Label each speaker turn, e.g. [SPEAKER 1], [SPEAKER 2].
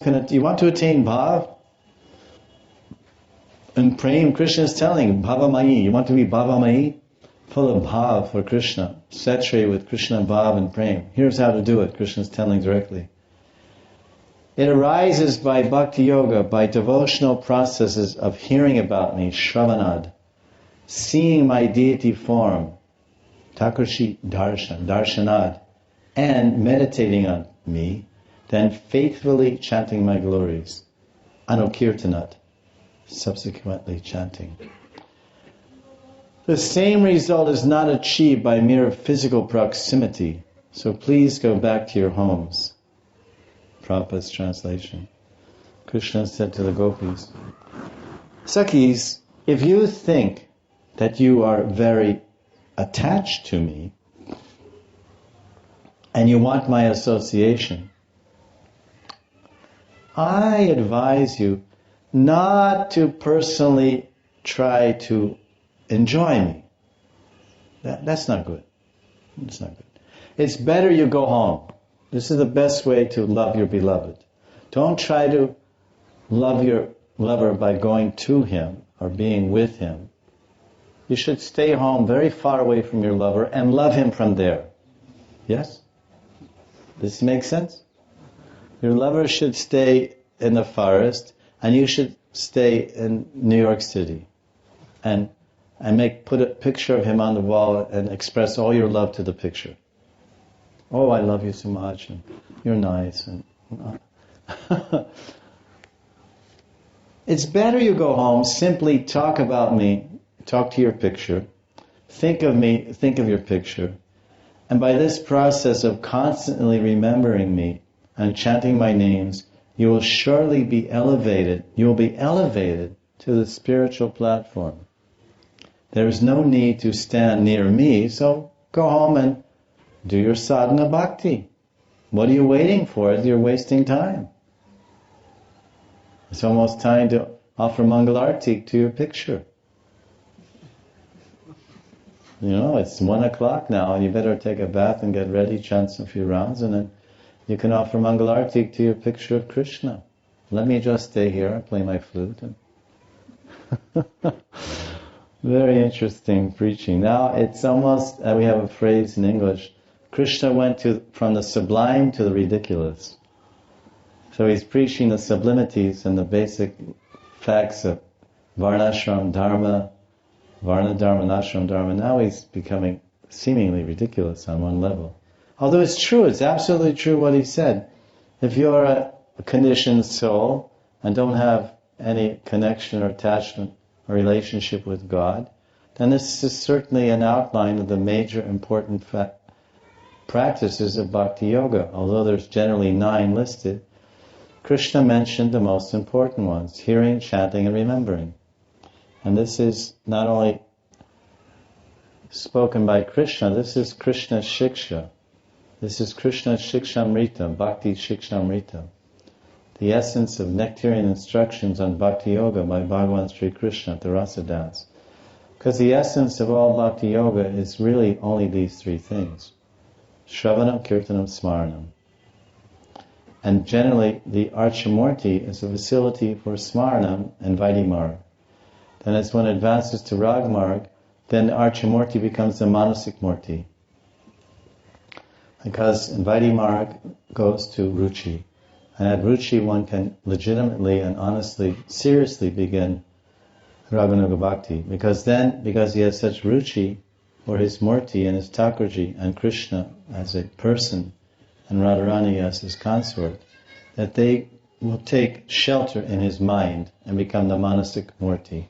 [SPEAKER 1] You want to attain bhav? And praying, Krishna is telling, bhavamayi. You want to be bhavamayi? Full of bhav for Krishna. Saturated with Krishna bhav and praying. Here's how to do it. Krishna is telling directly. It arises by bhakti yoga, by devotional processes of hearing about me, shravanad, seeing my deity form, takurshi darshan, darshanad, and meditating on me, then faithfully chanting my glories, anukirtanat, subsequently chanting. The same result is not achieved by mere physical proximity, so please go back to your homes. Prabhupada's translation. Krishna said to the gopis, Sakhis, if you think that you are very attached to me and you want my association, I advise you not to personally try to enjoy me. That's not good. It's not good. It's better you go home. This is the best way to love your beloved. Don't try to love your lover by going to him or being with him. You should stay home very far away from your lover and love him from there. Yes? This makes sense? Your lover should stay in the forest and you should stay in New York City and put a picture of him on the wall and express all your love to the picture. Oh, I love you so much, and you're nice. And it's better you go home, simply talk about me, talk to your picture, think of me, think of your picture, and by this process of constantly remembering me and chanting my names, you will surely be elevated. You will be elevated to the spiritual platform. There is no need to stand near me, so go home and do your sadhana bhakti. What are you waiting for? You're wasting time. It's almost time to offer Mangalarti to your picture. You know, it's 1 o'clock now, and you better take a bath and get ready, chant a few rounds, and then you can offer Mangalarti to your picture of Krishna. Let me just stay here and play my flute. Very interesting preaching. Now it's almost, we have a phrase in English, Krishna went from the sublime to the ridiculous. So he's preaching the sublimities and the basic facts of Varnashram Dharma, Varna Dharma and Ashram Dharma. Now he's becoming seemingly ridiculous on one level. Although it's true, it's absolutely true what he said. If you're a conditioned soul and don't have any connection or attachment or relationship with God, then this is certainly an outline of the major important practices of Bhakti Yoga. Although there's generally 9 listed, Krishna mentioned the most important ones: hearing, chanting, and remembering. And this is not only spoken by Krishna, this is Krishna's Shiksha. This is Krishna's Shikshamrita, Bhakti Shikshamrita. The essence of nectarian instructions on Bhakti Yoga by Bhagavan Sri Krishna at the Rasa Dance. Because the essence of all Bhakti Yoga is really only these 3 things. Shravanam, Kirtanam, Smaranam. And generally, the Archamurti is a facility for Smaranam and Vaidhi-marg. Then as one advances to Rag-marg, then Archamurti becomes the Manasik Murti. Because Vaidhi-marg goes to Ruchi. And at Ruchi one can legitimately and honestly, seriously begin Raganuga Bhakti. Because he has such Ruchi for his Murti and his Thakurji and Krishna as a person and Radharani as his consort, that they will take shelter in his mind and become the Manasik Murti.